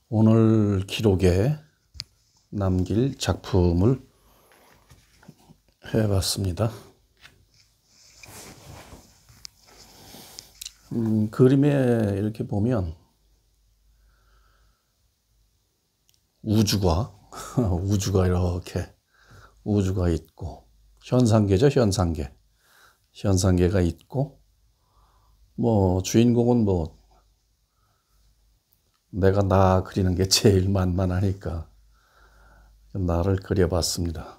오늘 기록에 남길 작품을 해봤습니다. 그림에 이렇게 보면 우주가 이렇게 우주가 있고, 현상계죠, 현상계가 있고, 뭐 주인공은 뭐 내가 나 그리는 게 제일 만만하니까 나를 그려봤습니다.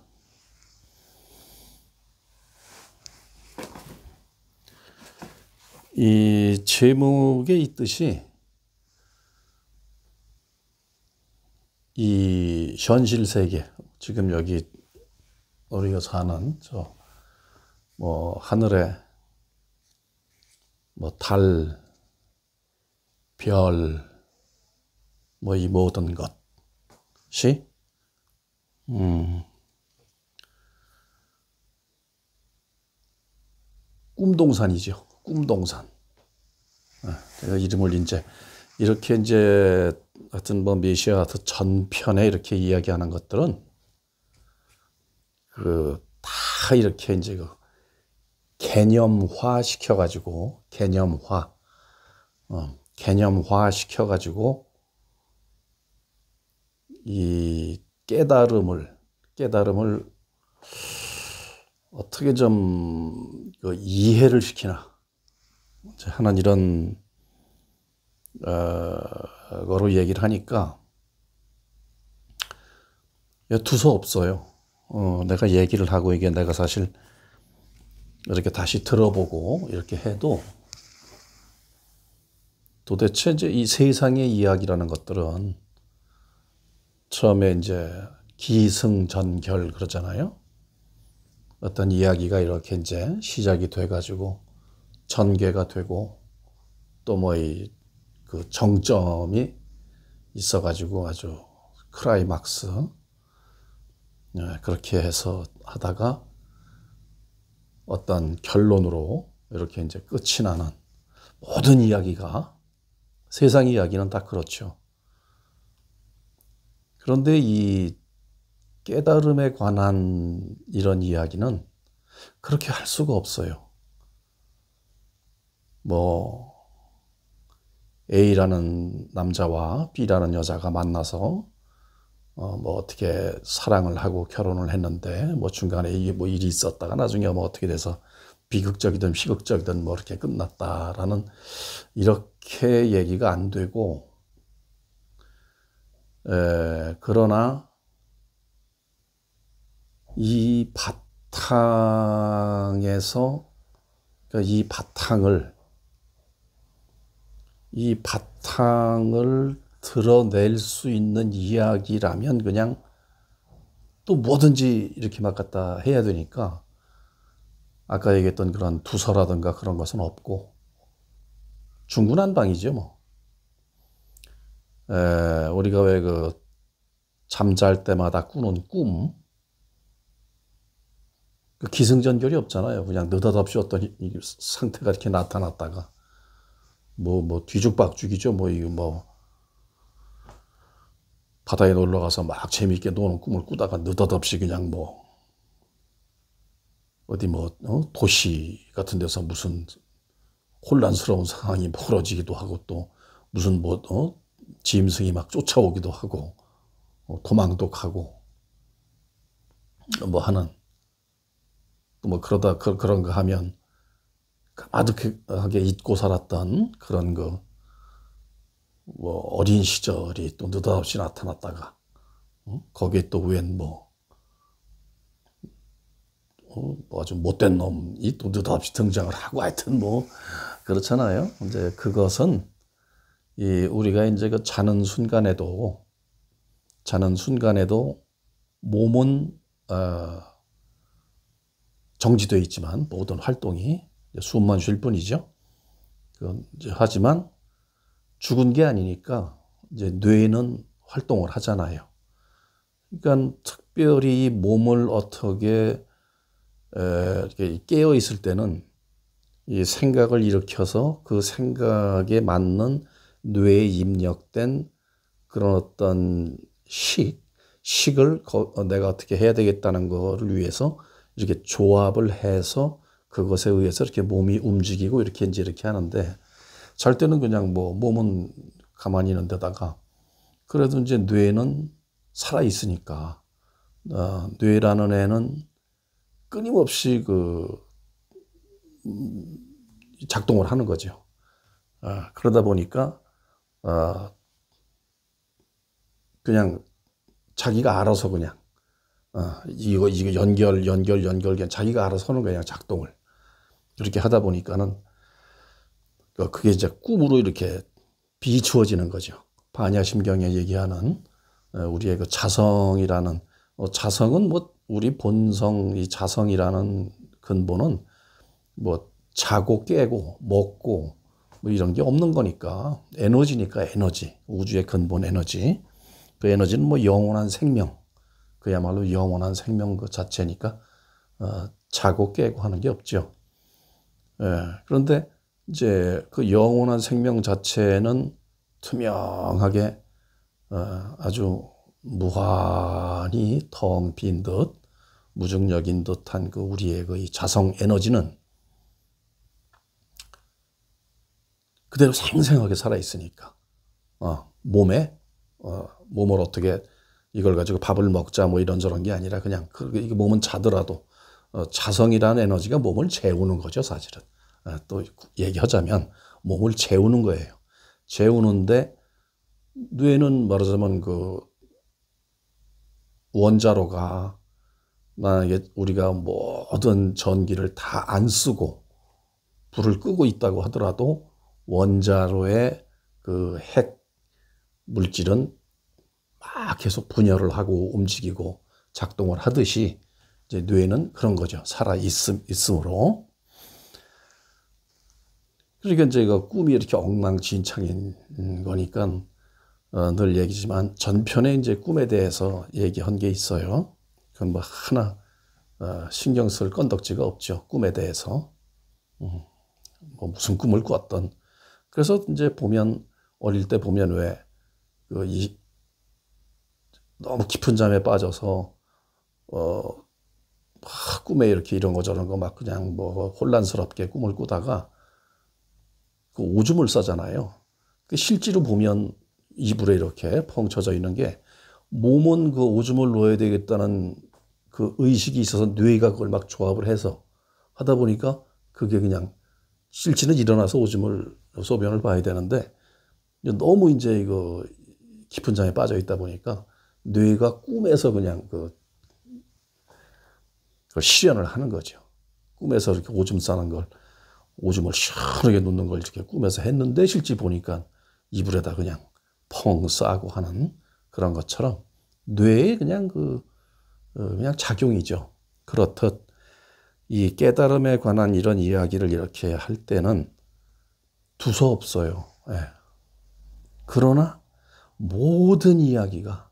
이 제목에 있듯이 이 현실 세계, 지금 여기 우리가 사는 저 뭐 하늘에 뭐 달, 별, 뭐 이 모든 것이 꿈동산이죠. 꿈동산. 제가 이름을 이렇게 하여튼 뭐 메시아 아트 전편에 이렇게 이야기하는 것들은 다 이렇게 개념화 시켜가지고 이 깨달음을 어떻게 좀 이해를 시키나 하는 이런 거로 얘기를 하니까 두서 없어요. 내가 얘기를 하고 이게 내가 사실 이렇게 다시 들어보고 이렇게 해도 도대체 이 세상의 이야기라는 것들은 처음에 기승전결 그러잖아요. 어떤 이야기가 이렇게 시작이 돼가지고 전개가 되고 또 뭐 그 정점이 있어가지고 아주 크라이막스 그렇게 해서 하다가 어떤 결론으로 이렇게 끝이 나는 모든 이야기가 세상 이야기는 다 그렇죠. 그런데 이 깨달음에 관한 이런 이야기는 그렇게 할 수가 없어요. 뭐 A라는 남자와 B라는 여자가 만나서 뭐 어떻게 사랑을 하고 결혼을 했는데 뭐 중간에 이게 뭐 일이 있었다가 나중에 뭐 어떻게 돼서 비극적이든 희극적이든 뭐 이렇게 끝났다라는 이렇게 얘기가 안 되고 그러나 이 바탕에서 이 바탕을 드러낼 수 있는 이야기라면 그냥 또 뭐든지 이렇게 막 갖다 해야 되니까 아까 얘기했던 그런 두서라든가 그런 것은 없고 중구난방이죠 뭐. 우리가 왜 잠잘 때마다 꾸는 꿈, 그 기승전결이 없잖아요. 그냥 느닷없이 어떤 상태가 이렇게 나타났다가 뭐 뒤죽박죽이죠. 뭐 바다에 놀러 가서 막 재미있게 노는 꿈을 꾸다가 느닷없이 그냥 뭐 어디 도시 같은 데서 무슨 혼란스러운 상황이 벌어지기도 하고 또 무슨 짐승이 막 쫓아오기도 하고 도망도 가고 뭐 하는 뭐 그러다 그런 거 하면 아득하게 잊고 살았던 그런 뭐 어린 시절이 또 느닷없이 나타났다가 거기에 또 웬 아주 못된 놈이 또 느닷없이 등장을 하고 하여튼 뭐 그렇잖아요. 그것은 우리가 그 자는 순간에도 몸은 정지되어 있지만 모든 활동이 숨만 쉴 뿐이죠. 하지만 죽은 게 아니니까 뇌는 활동을 하잖아요. 그러니까 특별히 몸을 어떻게 이렇게 깨어 있을 때는 이 생각을 일으켜서 그 생각에 맞는 뇌에 입력된 그런 어떤 식을 내가 어떻게 해야 되겠다는 거를 위해서 이렇게 조합을 해서 그것에 의해서 이렇게 몸이 움직이고 이렇게 이제 이렇게 하는데, 잘 때는 그냥 뭐 몸은 가만히 있는 데다가 그래도 이제 뇌는 살아 있으니까 뇌라는 애는 끊임없이 작동을 하는 거죠. 그러다 보니까 그냥 자기가 알아서 그냥 이거 연결 그냥 자기가 알아서 하는 거야, 그냥 작동을. 그렇게 하다 보니까는 그게 이제 꿈으로 이렇게 비추어지는 거죠. 반야심경에 얘기하는 우리의 그 자성이라는, 자성은 뭐 우리 본성, 이 자성이라는 근본은 뭐 자고 깨고 먹고 뭐 이런 게 없는 거니까, 에너지니까, 에너지, 우주의 근본 에너지. 그 에너지는 뭐 영원한 생명, 그야말로 영원한 생명 그 자체니까 자고 깨고 하는 게 없죠. 그런데 이제 그 영원한 생명 자체는 투명하게 아주 무한히 텅 빈 듯, 무중력인 듯한 그 우리의 그 이 자성 에너지는 그대로 생생하게 살아 있으니까 몸을 어떻게 이걸 가지고 밥을 먹자 뭐 이런저런 게 아니라 그냥 이게 몸은 자더라도 자성이라는 에너지가 몸을 재우는 거죠, 사실은. 또 얘기하자면 몸을 재우는 거예요. 재우는데 뇌는 말하자면 그 원자로가, 만약에 우리가 모든 전기를 다 안 쓰고 불을 끄고 있다고 하더라도 원자로의 그 핵 물질은 막 계속 분열을 하고 움직이고 작동을 하듯이 이제 뇌는 그런 거죠. 살아 있음으로. 그러니까 이제 꿈이 이렇게 엉망진창인 거니까 늘 얘기지만 전편에 이제 꿈에 대해서 얘기한 게 있어요. 그건 뭐 하나 신경 쓸 건덕지가 없죠. 꿈에 대해서. 뭐 무슨 꿈을 꾸었던. 그래서 이제 보면 어릴 때 보면 왜 너무 깊은 잠에 빠져서 꿈에 이렇게 이런 거 저런 거 막 그냥 뭐 혼란스럽게 꿈을 꾸다가 그 오줌을 싸잖아요. 실제로 보면 이불에 이렇게 펑 쳐져 있는 게, 몸은 그 오줌을 넣어야 되겠다는 그 의식이 있어서 뇌가 그걸 막 조합을 해서 하다 보니까 그게 그냥 실제는 일어나서 오줌을 소변을 봐야 되는데 너무 이제 이거 깊은 잠에 빠져 있다 보니까 뇌가 꿈에서 그냥 그 실현을 하는 거죠. 꿈에서 이렇게 오줌 싸는 걸, 오줌을 시원하게 놓는 걸 이렇게 꿈에서 했는데 실제 보니까 이불에다 그냥 펑 싸고 하는 그런 것처럼 뇌에 그냥 그냥 작용이죠. 그렇듯 이 깨달음에 관한 이런 이야기를 이렇게 할 때는 두서없어요. 그러나 모든 이야기가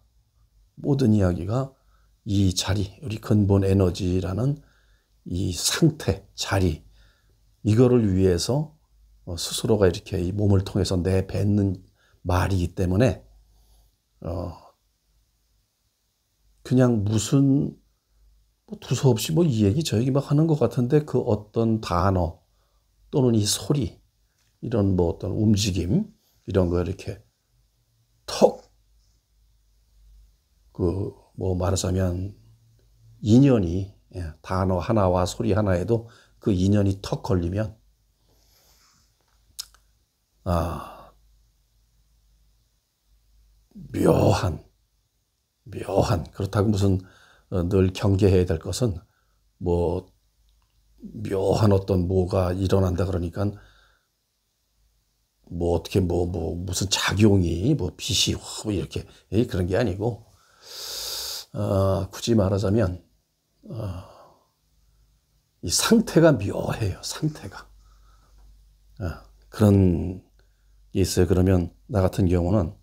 이 자리, 우리 근본 에너지라는 이 상태, 자리, 이거를 위해서 스스로가 이렇게 이 몸을 통해서 내뱉는 말이기 때문에 그냥 무슨 두서없이 이 얘기 저 얘기 막 하는 것 같은데 그 어떤 단어 또는 이 소리, 이런 어떤 움직임, 이런 거 이렇게 턱 말하자면 인연이, 단어 하나와 소리 하나에도 그 인연이 턱 걸리면 묘한 그렇다고 무슨 늘 경계해야 될 것은 묘한 어떤 뭐가 일어난다 그러니까 어떻게 무슨 작용이 빛이 이렇게 그런 게 아니고, 굳이 말하자면 이 상태가 묘해요. 상태가 그런 게 있어요. 그러면 나 같은 경우는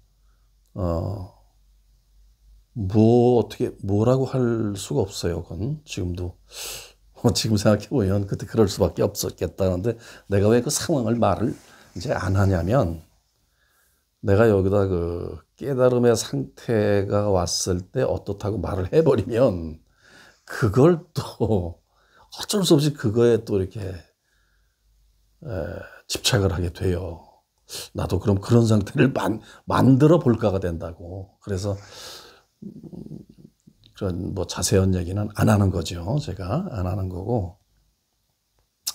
어떻게 뭐라고 할 수가 없어요. 그건 지금도 지금 생각해보면 그때 그럴 수밖에 없었겠다는데 내가 왜 그 상황을 말을 이제 안 하냐면 내가 여기다 그 깨달음의 상태가 왔을 때 어떻다고 말을 해버리면 그걸 또 어쩔 수 없이 그거에 또 이렇게 집착을 하게 돼요. 나도 그럼 그런 상태를 만들어 볼까가 된다고. 그래서 그런 뭐 자세한 얘기는 안 하는 거죠. 제가 안 하는 거고.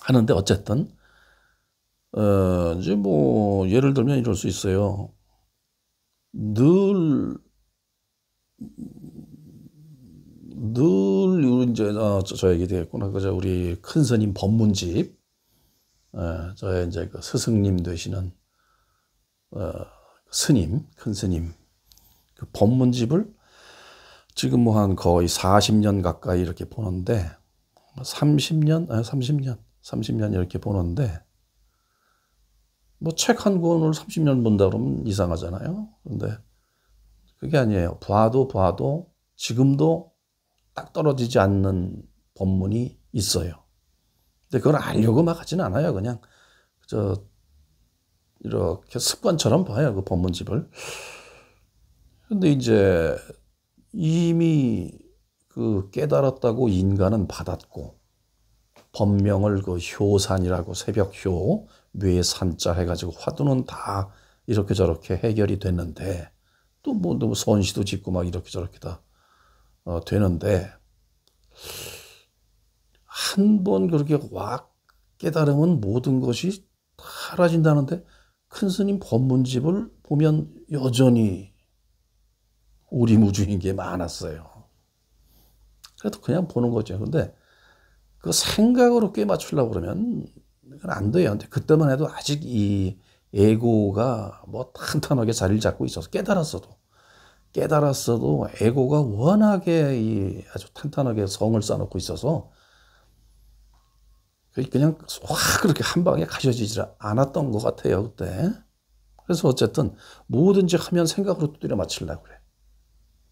하는데 어쨌든 이제 뭐 예를 들면 이럴 수 있어요. 늘 이제 저 얘기 되겠구나. 그저 우리 큰 스님 법문집, 저의 이제 그 스승님 되시는 스님, 큰 스님 그 법문집을 지금 뭐 한 거의 40년 가까이 이렇게 보는데 30년 이렇게 보는데 뭐 책 한 권을 30년 본다 그러면 이상하잖아요. 근데 그게 아니에요. 봐도 지금도 딱 떨어지지 않는 법문이 있어요. 근데 그걸 알려고 막 하진 않아요. 그냥 이렇게 습관처럼 봐요. 그 법문집을. 근데 이제 이미 그 깨달았다고 인간은 받았고 법명을 그 효산이라고 새벽효 뇌 산자 해가지고 화두는 다 이렇게 저렇게 해결이 됐는데 또 뭐 선시도 짓고 막 이렇게 저렇게 다 되는데 한 번 그렇게 확 깨달으면 모든 것이 사라진다는데 큰 스님 법문집을 보면 여전히 오리무중인 게 많았어요. 그래도 그냥 보는 거죠. 근데 그 생각으로 꿰 맞추려고 그러면 그건 안 돼요. 근데 그때만 해도 아직 이 에고가 뭐 탄탄하게 자리를 잡고 있어서 깨달았어도 에고가 워낙에 이 아주 탄탄하게 성을 쌓아놓고 있어서 그냥 확 그렇게 한 방에 가셔지지 않았던 것 같아요, 그때. 그래서 어쨌든 뭐든지 하면 생각으로 두드려 맞추려고 그래.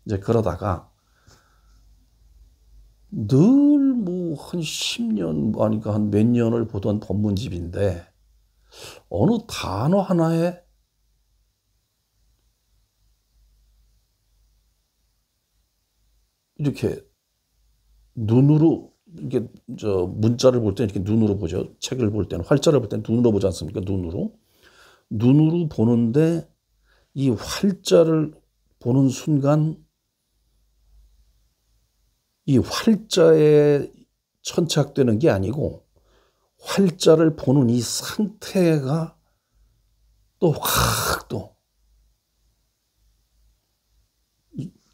이제 그러다가 늘 뭐 한 10년, 그러니까 한 몇 년을 보던 법문집인데 어느 단어 하나에 이렇게 눈으로 이게 문자를 볼 때 이렇게 눈으로 보죠. 책을 볼 때는 활자를 볼 때는 눈으로 보지 않습니까? 눈으로 보는데 이 활자를 보는 순간 이 활자에 천착되는 게 아니고 활자를 보는 이 상태가 또 확 또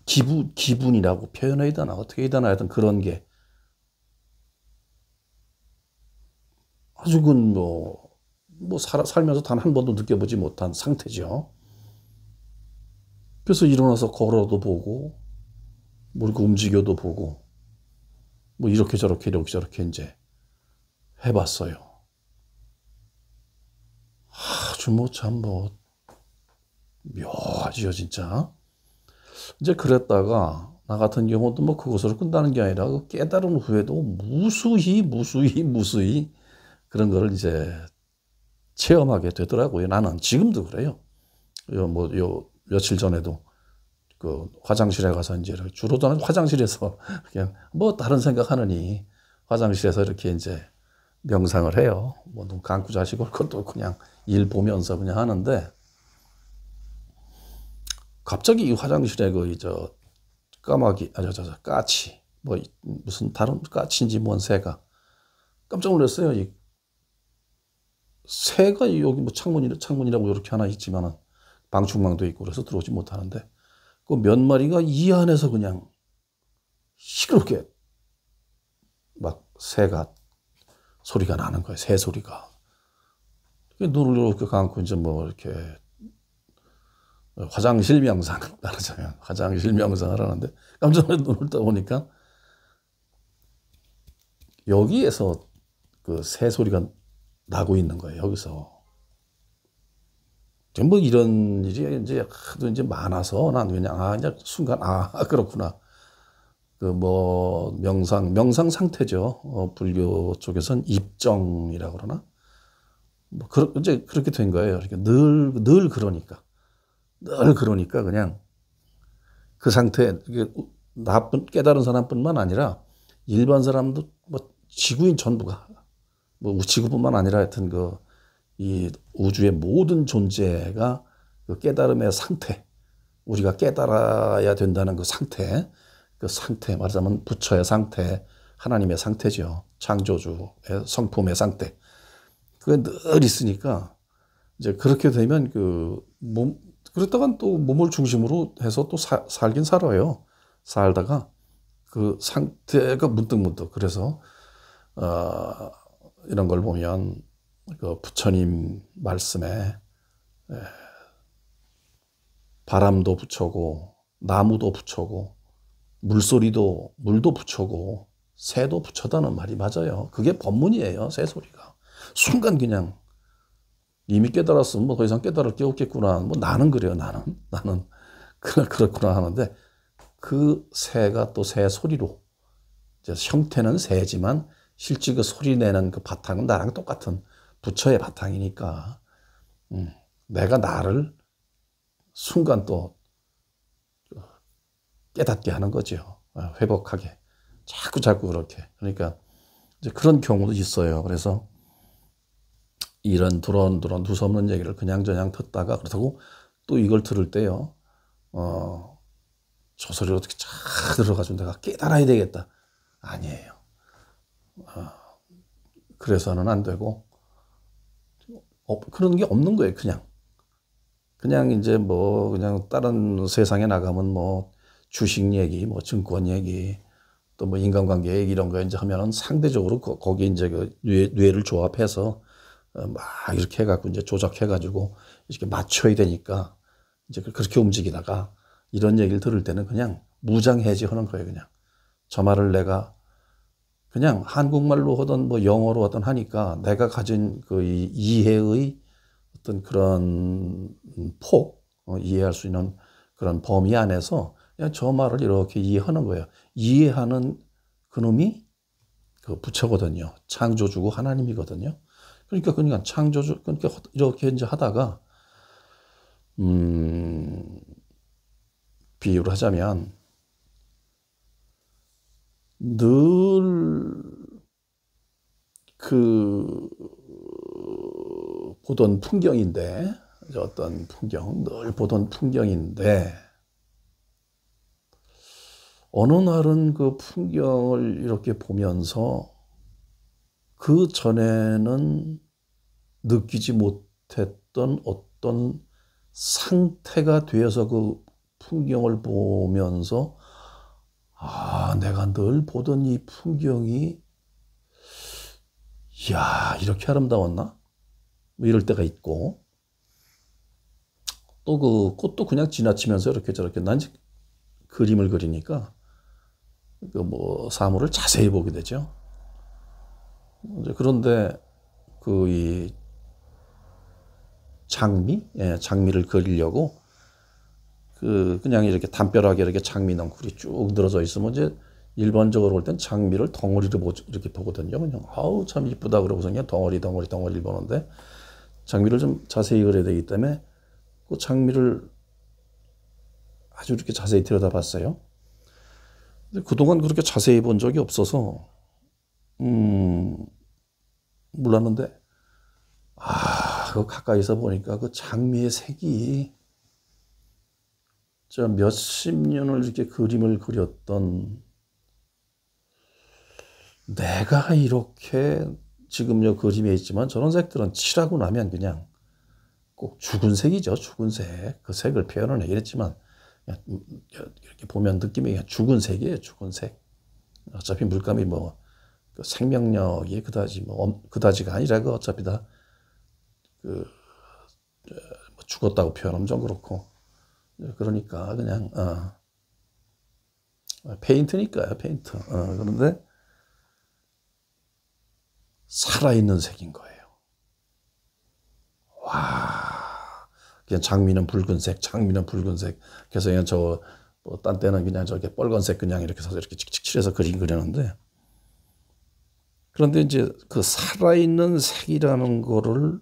기분이라고 표현해야 되나 어떻게 해야 되나 하여튼 그런 게 아주 살면서 단 한 번도 느껴보지 못한 상태죠. 그래서 일어나서 걸어도 보고 뭐 이렇게 움직여도 보고 뭐 이렇게 저렇게 이제 해봤어요. 아주 참 묘하지요 진짜. 이제 그랬다가 나 같은 경우도 뭐 그것으로 끝나는 게 아니라 그 깨달은 후에도 무수히 그런 거를 이제 체험하게 되더라고요. 나는 지금도 그래요. 며칠 전에도 그 화장실에 가서 이제 주로 저는 화장실에서 그냥 뭐 다른 생각하느니 화장실에서 이렇게 이제 명상을 해요. 뭐 눈 감고 자시고 그것도 그냥 일 보면서 그냥 하는데 갑자기 이 화장실에 까마귀 까치 뭐 무슨 다른 까치인지 뭔 새가 깜짝 놀랐어요. 이 새가 여기 뭐 창문이라고 이렇게 하나 있지만은 방충망도 있고 그래서 들어오지 못하는데 그 몇 마리가 이 안에서 그냥 시끄럽게 막 새가 소리가 나는 거예요. 새 소리가. 눈을 이렇게 감고 이제 뭐 이렇게 화장실 명상 따르자면 화장실 명상을 하는데 깜짝 놀라 눈을 떠보니까 여기에서 그 새 소리가 나고 있는 거예요. 여기서. 뭐 이런 일이 이제 하도 이제 많아서 난 그냥 이제 순간 그렇구나. 그 뭐 명상 상태죠. 불교 쪽에서는 입정이라고 그러나 뭐 이제 그렇게 된 거예요. 그러니까 늘 그러니까 그냥 그 상태, 이게 나쁜 깨달은 사람뿐만 아니라 일반 사람도 뭐 지구인 전부가 뭐 지구뿐만 아니라 하여튼 이 우주의 모든 존재가 그 깨달음의 상태, 우리가 깨달아야 된다는 그 상태 말하자면 부처의 상태, 하나님의 상태죠. 창조주의 성품의 상태. 그게 늘 있으니까 이제 그렇게 되면 그렇다간 또 몸을 중심으로 해서 또 살긴 살아요. 살다가 그 상태가 문득 그래서 이런 걸 보면 그 부처님 말씀에 바람도 부처고 나무도 부처고 물도 부처고 새도 부처다는 말이 맞아요. 그게 법문이에요. 새소리가. 순간 그냥 이미 깨달았으면 뭐 더 이상 깨달을 게 없겠구나. 뭐 나는 그래요. 나는 그렇구나 하는데 그 새가 또 새 소리로 이제 형태는 새지만 실제 그 소리 내는 그 바탕은 나랑 똑같은 부처의 바탕이니까 내가 나를 순간 또 깨닫게 하는 거죠. 회복하게. 자꾸 그렇게. 그러니까 이제 그런 경우도 있어요. 그래서 이런 두런두런 두서없는 얘기를 그냥저냥 듣다가 그렇다고 또 이걸 들을 때요. 저 소리를 어떻게 쫙 들어가지고 내가 깨달아야 되겠다. 아니에요. 그래서는 안 되고 그런 게 없는 거예요. 그냥 이제 뭐 그냥 다른 세상에 나가면 뭐 주식 얘기, 뭐 증권 얘기, 또 뭐 인간관계 얘기 이런 거 이제 하면은 상대적으로 거기 이제 그 뇌를 조합해서 막 이렇게 해갖고 이제 조작해가지고 이렇게 맞춰야 되니까 이제 그렇게 움직이다가 이런 얘기를 들을 때는 그냥 무장해제 하는 거예요. 그냥 저 말을 내가 그냥 한국말로 하든 뭐 영어로 하든 하니까 내가 가진 그 이해의 어떤 그런 이해할 수 있는 그런 범위 안에서 그냥 저 말을 이렇게 이해하는 거예요. 이해하는 그놈이 그 부처거든요. 창조주고 하나님이거든요. 그러니까 창조주, 그러니까 이렇게 이제 하다가, 비유를 하자면, 늘 보던 풍경인데, 어떤 늘 보던 풍경인데, 어느 날은 그 풍경을 이렇게 보면서 그 전에는 느끼지 못했던 어떤 상태가 되어서 그 풍경을 보면서 내가 늘 보던 이 풍경이 이야 이렇게 아름다웠나? 뭐 이럴 때가 있고 또 그 꽃도 그냥 지나치면서 이렇게 저렇게 난 그림을 그리니까 그 뭐 사물을 자세히 보게 되죠. 그런데 이 장미를 그리려고 그냥 이렇게 담벼락에 이렇게 장미 넝쿨이 쭉 늘어져 있으면 이제 일반적으로 볼 땐 장미를 덩어리로 이렇게 보거든요. 그냥 아우 참 이쁘다 그러고서 그냥 덩어리를 보는데 장미를 좀 자세히 그려야 되기 때문에 그 장미를 아주 이렇게 자세히 들여다봤어요. 근데 그동안 그렇게 자세히 본 적이 없어서 몰랐는데 그 가까이서 보니까 그 장미의 색이 저 몇십 년을 이렇게 그림을 그렸던 내가 이렇게 지금 요 그림에 있지만 저런 색들은 칠하고 나면 그냥 꼭 죽은 색이죠. 죽은 색. 그 색을 표현을 해야겠지만 이렇게 보면 느낌이 그냥 죽은 색이에요. 죽은 색. 어차피 물감이 뭐 생명력이 그다지가 아니라 어차피 다 죽었다고 표현하면 좀 그렇고 그러니까 그냥 페인트니까요. 페인트. 그런데 살아있는 색인 거예요. 와, 그냥 장미는 붉은색. 그래서 그냥 뭐 딴 때는 그냥 저게 빨간색 그냥 이렇게 사서 이렇게 칙칙 칠해서 그림 그리는데, 그런데 이제 그 살아있는 색이라는 거를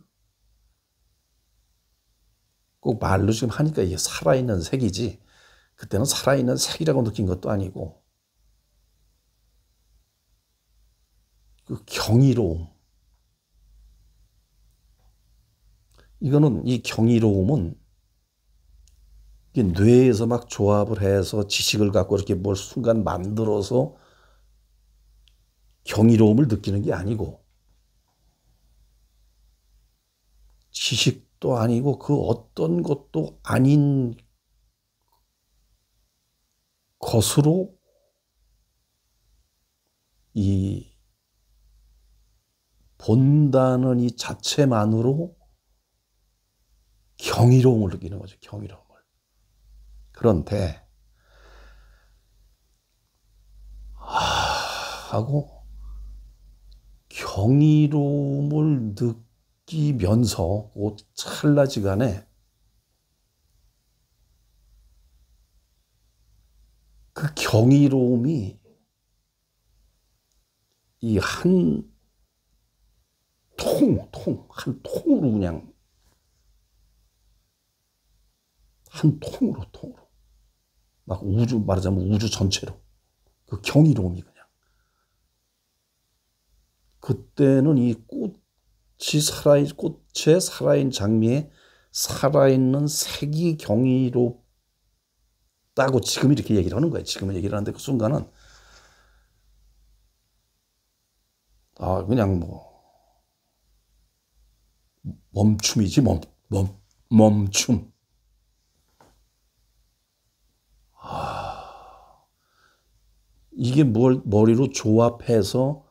꼭 말로 지금 하니까 이게 살아있는 색이지, 그때는 살아있는 색이라고 느낀 것도 아니고, 그 경이로움. 이거는, 이 경이로움은 이게 뇌에서 막 조합을 해서 지식을 갖고 이렇게 뭘 순간 만들어서 경이로움을 느끼는 게 아니고, 지식도 아니고 그 어떤 것도 아닌 것으로 이 본다는 이 자체만으로 경이로움을 느끼는 거죠. 경이로움을. 그런데 하고 경이로움을 느끼면서 그 찰나지간에 그 경이로움이 이 한 한 통으로 그냥 한 통으로 막 우주, 말하자면 우주 전체로 그 경이로움이 그냥, 그때는 이 꽃에 살아있는 장미에 살아있는 색이 경이롭다고 지금 이렇게 얘기를 하는 거예요. 지금은 얘기를 하는데 그 순간은 그냥 뭐 멈춤이지, 멈춤. 이게 뭘 머리로 조합해서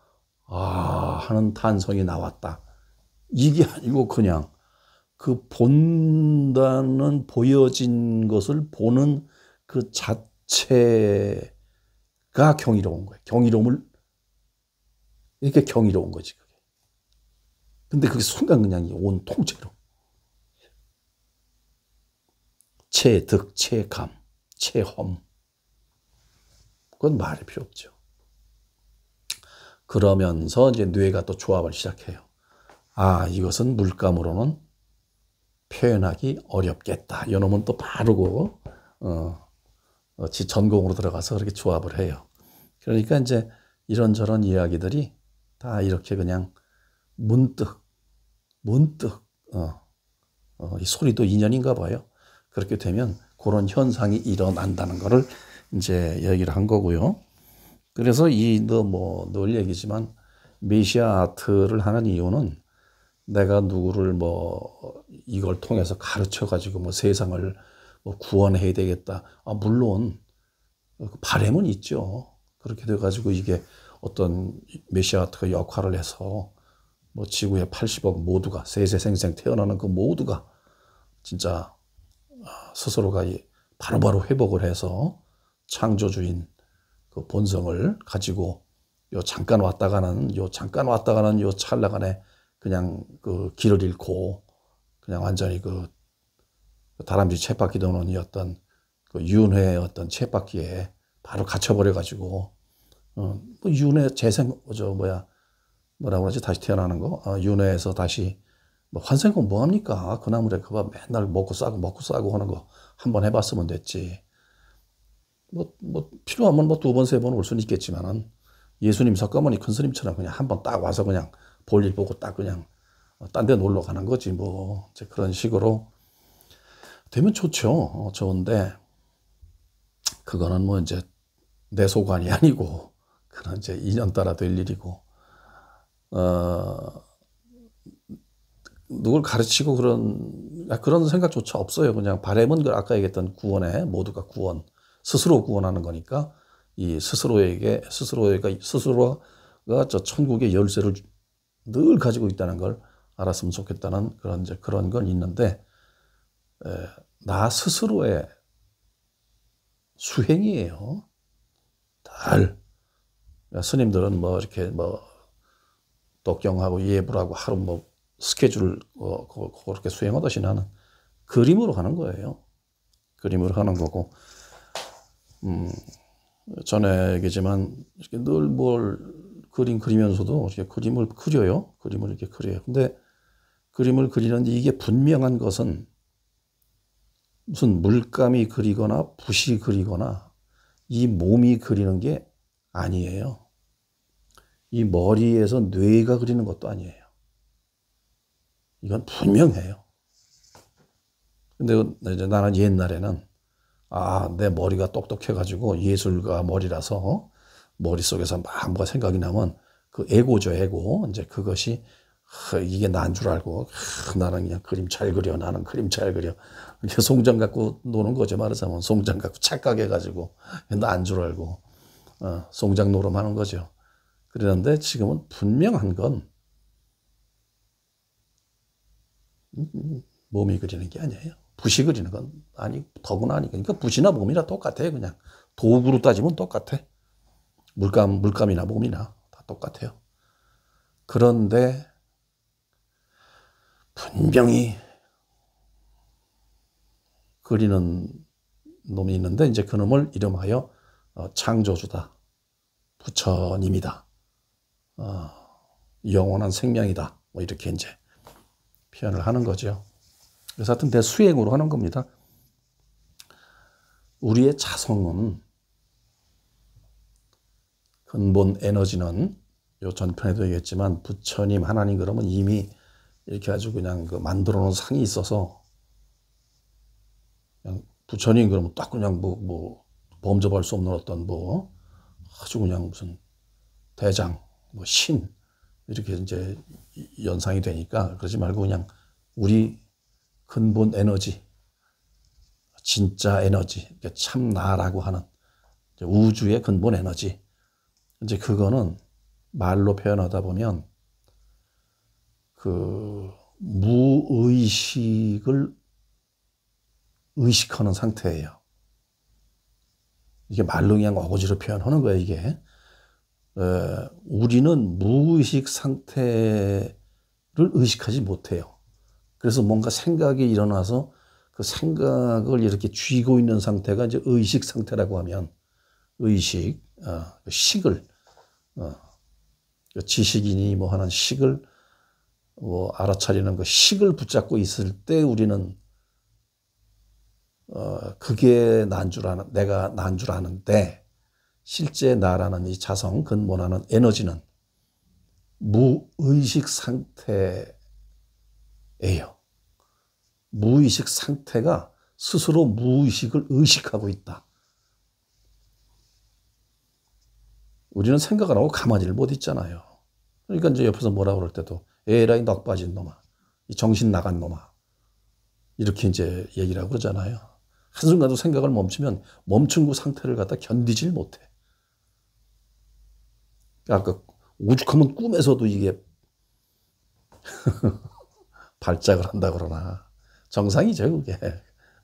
하는 탄성이 나왔다. 이게 아니고 그냥 그 본다는, 보여진 것을 보는 그 자체가 경이로운 거예요. 경이로움을, 이렇게 경이로운 거지, 그게. 근데 그게 순간 그냥 온 통째로. 체득, 체감, 체험. 그건 말이 필요 없죠. 그러면서 이제 뇌가 또 조합을 시작해요. 이것은 물감으로는 표현하기 어렵겠다. 이놈은 또 바르고, 지 전공으로 들어가서 그렇게 조합을 해요. 그러니까 이제 이런저런 이야기들이 다 이렇게 그냥 문득, 이 소리도 인연인가 봐요. 그렇게 되면 그런 현상이 일어난다는 거를 이제 얘기를 한 거고요. 그래서 늘 얘기지만 메시아 아트를 하는 이유는 내가 누구를 이걸 통해서 가르쳐 가지고 세상을 구원해야 되겠다. 물론 바람은 있죠. 그렇게 돼 가지고 이게 어떤 메시아 아트가 역할을 해서 지구의 80억 모두가 세세생생 태어나는 그 모두가 진짜 스스로가 바로바로 회복을 해서 창조주인 그 본성을 가지고 잠깐 왔다 가는 요 찰나간에 그냥 그 길을 잃고 그냥 완전히 그 다람쥐 쳇바퀴 도는 이 어떤 그 윤회의 어떤 쳇바퀴에 바로 갇혀버려 가지고 윤회 재생 뭐라고 하지, 다시 태어나는 거, 윤회에서 다시 환생은 뭐 합니까? 그 나물에 그거 맨날 먹고 싸고 하는 거 한번 해봤으면 됐지. 필요하면 2번, 3번 올 수는 있겠지만은 예수님 석가모니 큰 스님처럼 그냥 한번 딱 와서 그냥 볼일 보고 딱 그냥 딴 데 놀러 가는 거지 이제 그런 식으로 되면 좋죠. 좋은데 그거는 이제 내 소관이 아니고 그런 이제 인연 따라 될 일이고, 누굴 가르치고 그런 생각조차 없어요. 그냥 바람은 아까 얘기했던 구원에 모두가 스스로 구원하는 거니까 이 스스로가 저 천국의 열쇠를 늘 가지고 있다는 걸 알았으면 좋겠다는 그런 건 있는데, 나 스스로의 수행이에요. 스님들은 이렇게 독경하고 예불하고 하루 스케줄 그렇게 수행하듯이 나는 그림으로 하는 거예요. 그림으로 하는 거고, 전에 얘기지만 이렇게 늘 뭘 그림 그리면서도 이렇게 그림을 그려요. 그림을 이렇게 그려요. 근데 그림을 그리는데 이게 분명한 것은 무슨 물감이 그리거나 붓이 그리거나 이 몸이 그리는 게 아니에요. 이 머리에서 뇌가 그리는 것도 아니에요. 이건 분명해요. 근데 이제 나는 옛날에는 내 머리가 똑똑해가지고 예술가 머리라서 머릿속에서 막 뭐가 생각이 나면 그 에고죠, 에고. 이제 그것이 이게 난 줄 알고 나는 그냥 그림 잘 그려. 나는 그림 잘 그려. 이렇게 송장 갖고 노는 거죠. 말하자면 송장 갖고 착각해가지고 난 줄 알고 송장 노름하는 거죠. 그러는데 지금은 분명한 건 몸이 그리는 게 아니에요. 붓이 그리는 건 아니, 더구나 아니. 그러니까 붓이나 몸이나 똑같아요. 그냥 도구로 따지면 똑같아. 물감이나 몸이나 다 똑같아요. 그런데 분명히 그리는 놈이 있는데 이제 그 놈을 이름하여 창조주다, 부처님이다, 영원한 생명이다, 뭐 이렇게 이제 표현을 하는 거죠. 그래서 하여튼 대수행으로 하는 겁니다. 우리의 자성은 근본 에너지는 요 전편에도 얘기했지만 부처님 하나님 그러면 이미 이렇게 아주 그냥 그 만들어 놓은 상이 있어서 그냥 부처님 그러면 딱 그냥 뭐 범접할 수 없는 어떤 뭐 아주 그냥 무슨 대장 뭐 신 이렇게 이제 연상이 되니까 그러지 말고 그냥 우리 근본 에너지 진짜 에너지 참 나라고 하는 우주의 근본 에너지 이제 그거는 말로 표현하다 보면 그 무의식을 의식하는 상태예요. 이게 말로 그냥 어거지로 표현하는 거예요, 이게. 우리는 무의식 상태를 의식하지 못해요. 그래서 뭔가 생각이 일어나서 그 생각을 이렇게 쥐고 있는 상태가 이제 의식 상태라고 하면 의식, 식을, 지식인이 뭐 하는 식을 뭐 알아차리는 그 식을 붙잡고 있을 때 우리는 그게 난 줄 아는, 내가 난 줄 아는데 실제 나라는 이 자성, 근본하는 에너지는 무의식 상태예요. 무의식 상태가 스스로 무의식을 의식하고 있다. 우리는 생각 안 하고 가만히를 못 있잖아요. 그러니까 이제 옆에서 뭐라 그럴 때도 에라이 넋 빠진 놈아, 이 정신 나간 놈아 이렇게 이제 얘기를 하고 그러잖아요. 한순간도 생각을 멈추면 멈춘 그 상태를 갖다 견디질 못해. 아까 오죽하면 꿈에서도 이게 발작을 한다 그러나 정상이죠 그게.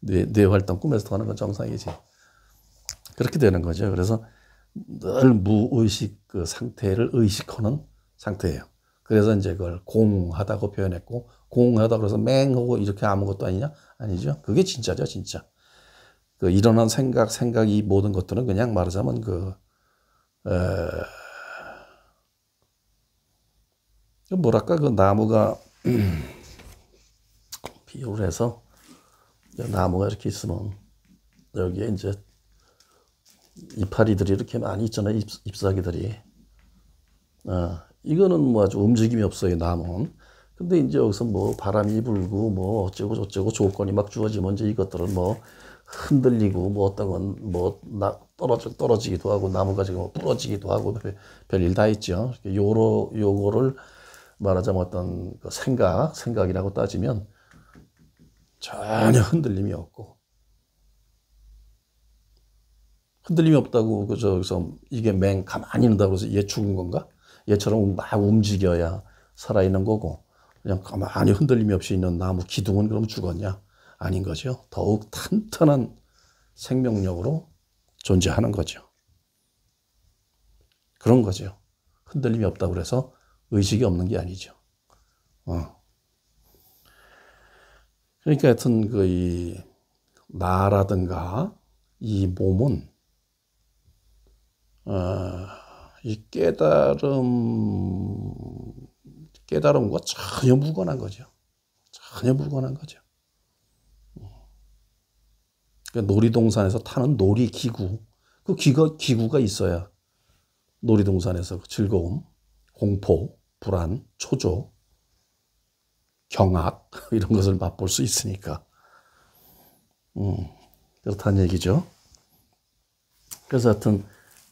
뇌 활동 꿈에서 하는 건 정상이지. 그렇게 되는 거죠. 그래서 늘 무의식 그 상태를 의식하는 상태예요. 그래서 이제 그걸 공하다고 표현했고 공하다 그래서 맹하고 이렇게 아무것도 아니냐? 아니죠. 그게 진짜죠, 진짜. 그 일어난 생각 이 모든 것들은 그냥 말하자면 뭐랄까 그 나무가 비유를 해서 나무가 이렇게 있으면 여기에 이제 이파리들이 이렇게 많이 있잖아요. 잎사귀들이. 이거는 뭐 아주 움직임이 없어요, 나무는. 근데 이제 여기서 뭐 바람이 불고 뭐 어쩌고 저쩌고 조건이 막 주어지면 이제 이것들은 뭐 흔들리고 뭐 어떤 건 뭐 떨어지기도 하고 나무가 지금 뭐 부러지기도 하고 별일 다 있죠. 요거를 말하자면 어떤 그 생각이라고 따지면 전혀 흔들림이 없고 흔들림이 없다고 저기서 이게 가만히 있는다고 해서 얘 죽은 건가? 얘처럼 막 움직여야 살아있는 거고 그냥 가만히 흔들림이 없이 있는 나무 기둥은 그럼 죽었냐? 아닌 거죠. 더욱 탄탄한 생명력으로 존재하는 거죠. 그런 거죠. 흔들림이 없다고 그래서 의식이 없는 게 아니죠. 그러니까 하여튼 이 나라든가 이 몸은 어, 이 깨달음과 전혀 무관한 거죠. 전혀 무관한 거죠. 그러니까 놀이동산에서 타는 놀이기구, 그 기구가 있어야 놀이동산에서 그 즐거움, 공포, 불안, 초조, 경악 이런 것을 맛볼 수 있으니까 그렇다는 얘기죠. 그래서 하여튼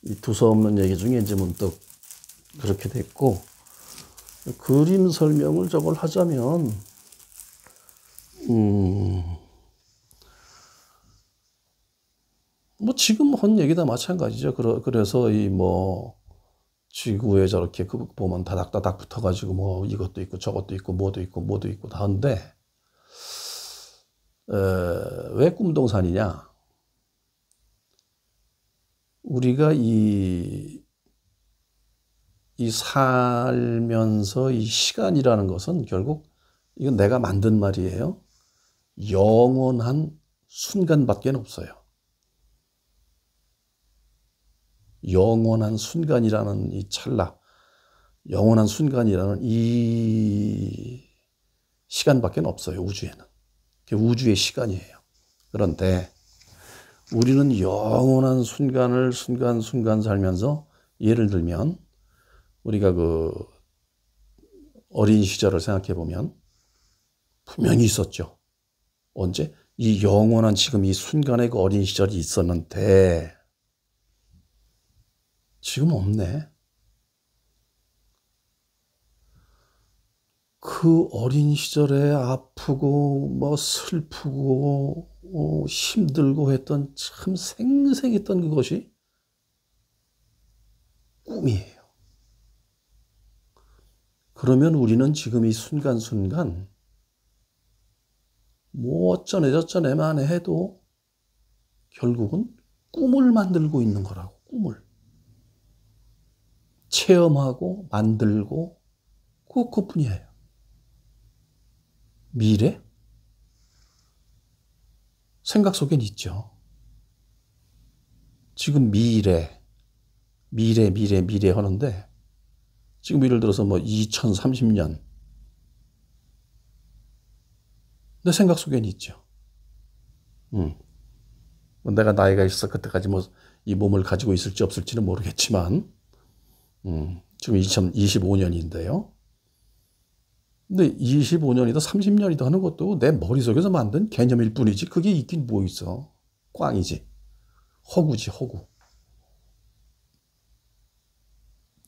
이 두서없는 얘기 중에 이제 문득 그렇게 됐고, 그림 설명을 저걸 하자면 뭐 지금 한 얘기 다 마찬가지죠. 그래서 이 뭐 지구에 저렇게 그 보면 다닥다닥 붙어가지고 뭐 이것도 있고 저것도 있고 뭐도 있고 뭐도 있고 다 하는데, 왜 꿈동산이냐? 우리가 이 살면서 이 시간이라는 것은 결국 이건 내가 만든 말이에요. 영원한 순간밖에 없어요. 영원한 순간이라는 이 찰나, 영원한 순간이라는 이 시간밖에 없어요. 우주에는. 그게 우주의 시간이에요. 그런데 우리는 영원한 순간을 순간순간 살면서, 예를 들면 우리가 그 어린 시절을 생각해 보면 분명히 있었죠. 언제? 이 영원한 지금 이 순간에 그 어린 시절이 있었는데 지금 없네. 그 어린 시절에 아프고 뭐 슬프고 힘들고 했던 참 생생했던 그것이 꿈이에요. 그러면 우리는 지금 이 순간순간 뭐 어쩌네 저쩌네만 해도 결국은 꿈을 만들고 있는 거라고. 꿈을 체험하고 만들고 그것뿐이에요. 미래? 생각 속엔 있죠. 지금 미래 하는데, 지금 예를 들어서 뭐 2030년 내 생각 속엔 있죠. 내가 나이가 있어 그때까지 뭐 이 몸을 가지고 있을지 없을지는 모르겠지만, 지금 2025년인데요. 근데 25년이다 30년이다 하는 것도 내 머릿속에서 만든 개념일 뿐이지 그게 있긴 뭐 있어. 꽝이지. 허구지, 허구.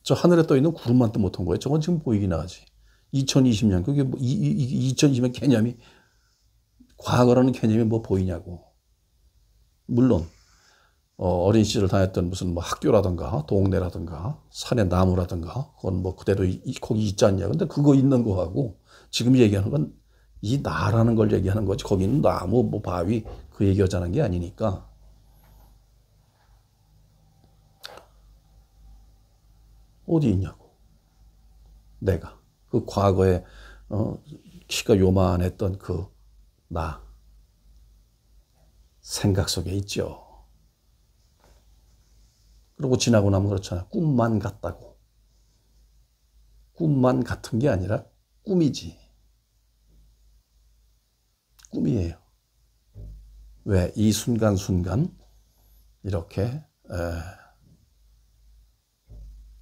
저 하늘에 떠 있는 구름만 또 못한 거예요. 저건 지금 보이긴 하지. 2020년, 그게 뭐 2020년 개념이, 과거라는 개념이 뭐 보이냐고. 물론 어린 시절을 다녔던 무슨 뭐 학교라든가 동네라든가 산의 나무라든가 그건 뭐 그대로 거기 있지 않냐. 근데 그거 있는 거하고 지금 얘기하는 건 이 나라는 걸 얘기하는 거지, 거기는 나무 뭐 바위 그 얘기하자는 게 아니니까. 어디 있냐고. 내가 그 과거에 키가 요만했던 그 나 생각 속에 있죠. 그리고 지나고 나면 그렇잖아. 꿈만 같다고. 꿈만 같은 게 아니라 꿈이지. 꿈이에요. 왜? 이 순간순간 이렇게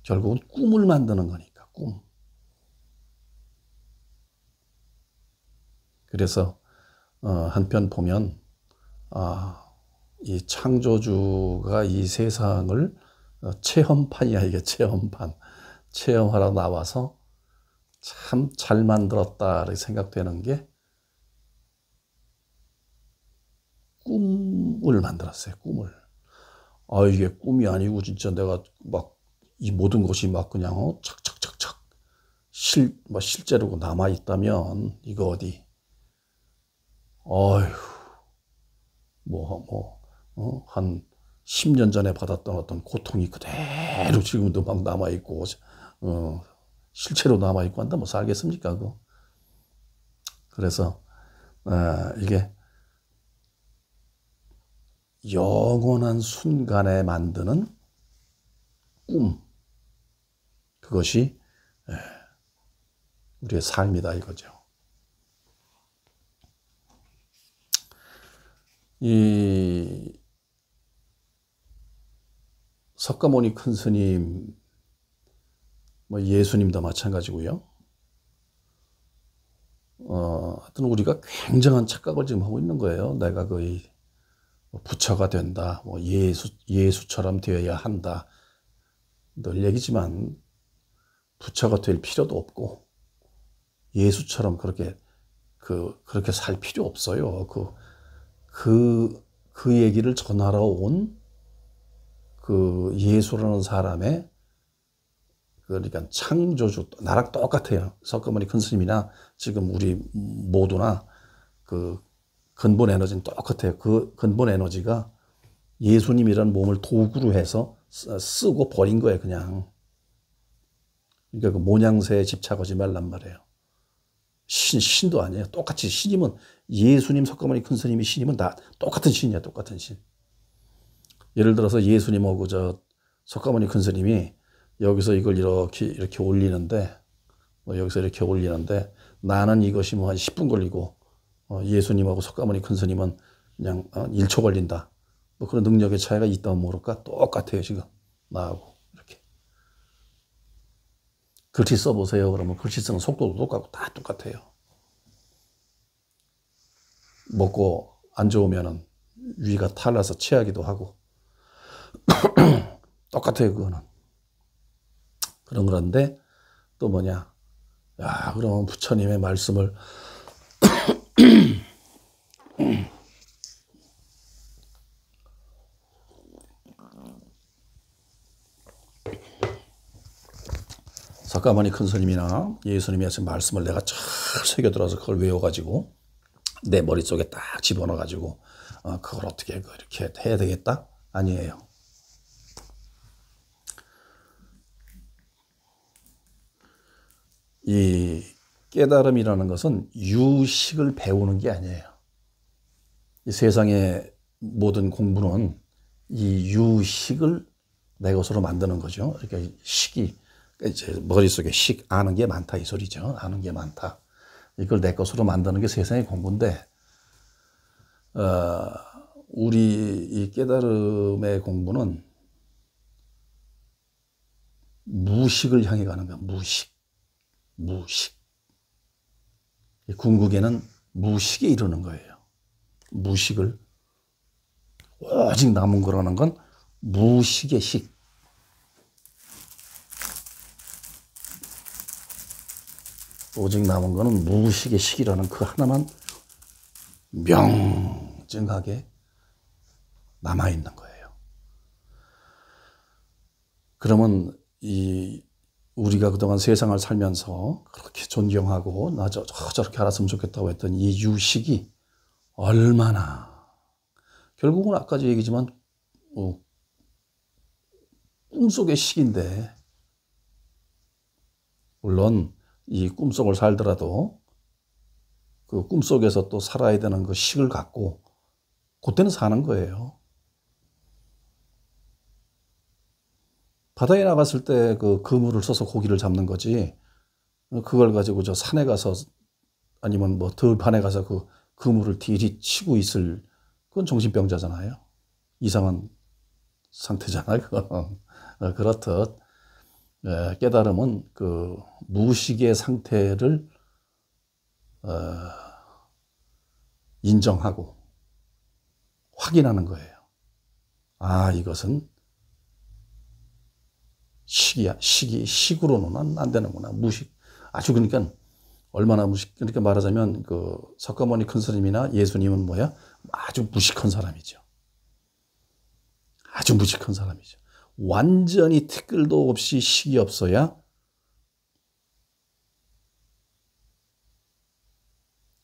결국은 꿈을 만드는 거니까. 꿈. 그래서 한편 보면 이 창조주가 이 세상을 체험판이야. 이게 체험판. 체험하러 나와서 참 잘 만들었다 이렇게 생각되는 게 꿈을 만들었어요. 꿈을. 이게 꿈이 아니고 진짜 내가 막 이 모든 것이 막 그냥 착착착착 실제로 남아 있다면 이거 어디 어휴 한 10년 전에 받았던 어떤 고통이 그대로 지금도 막 남아 있고 실체로 남아 있고 한다 뭐 살겠습니까 그거. 그래서 이게 영원한 순간에 만드는 꿈, 그것이 우리의 삶이다 이거죠. 이 석가모니 큰 스님, 뭐 예수님도 마찬가지고요. 하여튼 우리가 굉장한 착각을 지금 하고 있는 거예요. 내가 거의 부처가 된다, 뭐 예수처럼 되어야 한다. 늘 얘기지만 부처가 될 필요도 없고 예수처럼 그렇게 살 필요 없어요. 그 얘기를 전하러 온 그 예수라는 사람의 그러니까 창조주, 나랑 똑같아요. 석가모니 큰 스님이나 지금 우리 모두나 그 근본 에너지는 똑같아요. 그 근본 에너지가 예수님이라는 몸을 도구로 해서 쓰고 버린 거예요, 그냥. 그러니까 그 모양새에 집착하지 말란 말이에요. 신도 아니에요. 똑같이 신임은 예수님, 석가모니 큰 스님이 신임은 다 똑같은 신이야, 똑같은 신. 예를 들어서 예수님하고 석가모니 큰 스님이 여기서 이걸 이렇게 올리는데, 여기서 이렇게 올리는데, 나는 이것이 뭐 한 10분 걸리고, 예수님하고 석가모니 큰 스님은 그냥 1초 걸린다. 뭐 그런 능력의 차이가 있다면 모를까? 똑같아요, 지금. 나하고. 이렇게. 글씨 써보세요. 그러면 글씨 쓰는 속도도 똑같고 다 똑같아요. 먹고 안 좋으면은 위가 탈나서 체하기도 하고. 똑같아요, 그거는. 그런데 또 뭐냐. 야, 그러면 부처님의 말씀을 석가모니 큰 스님이나 예수님이 하신 말씀을 내가 잘 새겨들어서 그걸 외워가지고 내 머릿속에 딱 집어넣어가지고 그걸 어떻게 이렇게 해야 되겠다? 아니에요. 이 깨달음이라는 것은 유식을 배우는 게 아니에요. 이 세상의 모든 공부는 이 유식을 내 것으로 만드는 거죠. 그러니까 식이 이제 머릿속에 아는 게 많다 이 소리죠. 아는 게 많다. 이걸 내 것으로 만드는 게 세상의 공부인데 우리 이 깨달음의 공부는 무식을 향해 가는 거야. 무식. 궁극에는 무식에 이르는 거예요. 무식을 오직 남은 거라는 건 무식의 식. 오직 남은 거는 무식의 식이라는 그 하나만 명증하게 남아있는 거예요. 그러면 우리가 그동안 세상을 살면서 그렇게 존경하고 나 저렇게 알았으면 좋겠다고 했던 이 유식이 얼마나 결국은 아까 얘기지만 꿈속의 식인데 물론 이 꿈속을 살더라도 그 꿈속에서 또 살아야 되는 그 식을 갖고 그때는 사는 거예요. 바다에 나갔을 때 그 그물을 써서 고기를 잡는 거지 그걸 가지고 저 산에 가서 아니면 뭐 들판에 가서 그 그물을 딜이 치고 있을 그건 정신병자잖아요. 이상한 상태잖아요. 그건. 그렇듯 깨달음은 그 무식의 상태를 인정하고 확인하는 거예요. 아, 이것은 식이야. 식으로는 안 되는구나. 무식. 아주 그러니까 얼마나 그러니까 말하자면 그 석가모니 큰 스님이나 예수님은 뭐야? 아주 무식한 사람이죠. 아주 무식한 사람이죠. 완전히 티끌도 없이 식이 없어야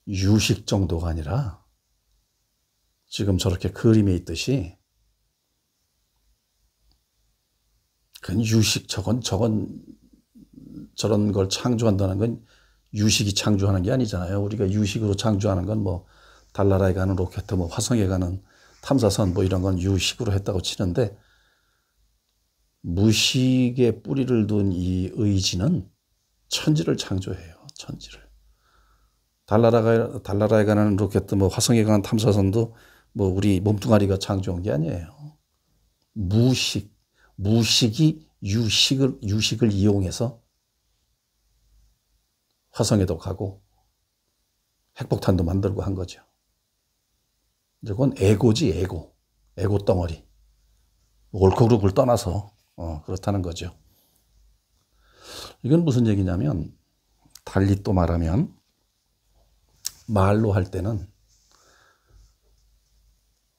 유식 정도가 아니라 지금 저렇게 그림에 있듯이 그건 유식 저런 걸 창조한다는 건 유식이 창조하는 게 아니잖아요. 우리가 유식으로 창조하는 건 뭐 달나라에 가는 로켓, 뭐 화성에 가는 탐사선 뭐 이런 건 유식으로 했다고 치는데 무식에 뿌리를 둔 이 의지는 천지를 창조해요. 천지를. 달나라에 가는 로켓도 뭐 화성에 가는 탐사선도 뭐 우리 몸뚱아리가 창조한 게 아니에요. 무식이 유식을 이용해서 화성에도 가고 핵폭탄도 만들고 한 거죠. 그건 에고지, 에고 덩어리. 옳고 그름을 떠나서 그렇다는 거죠. 이건 무슨 얘기냐면, 달리 또 말하면 말로 할 때는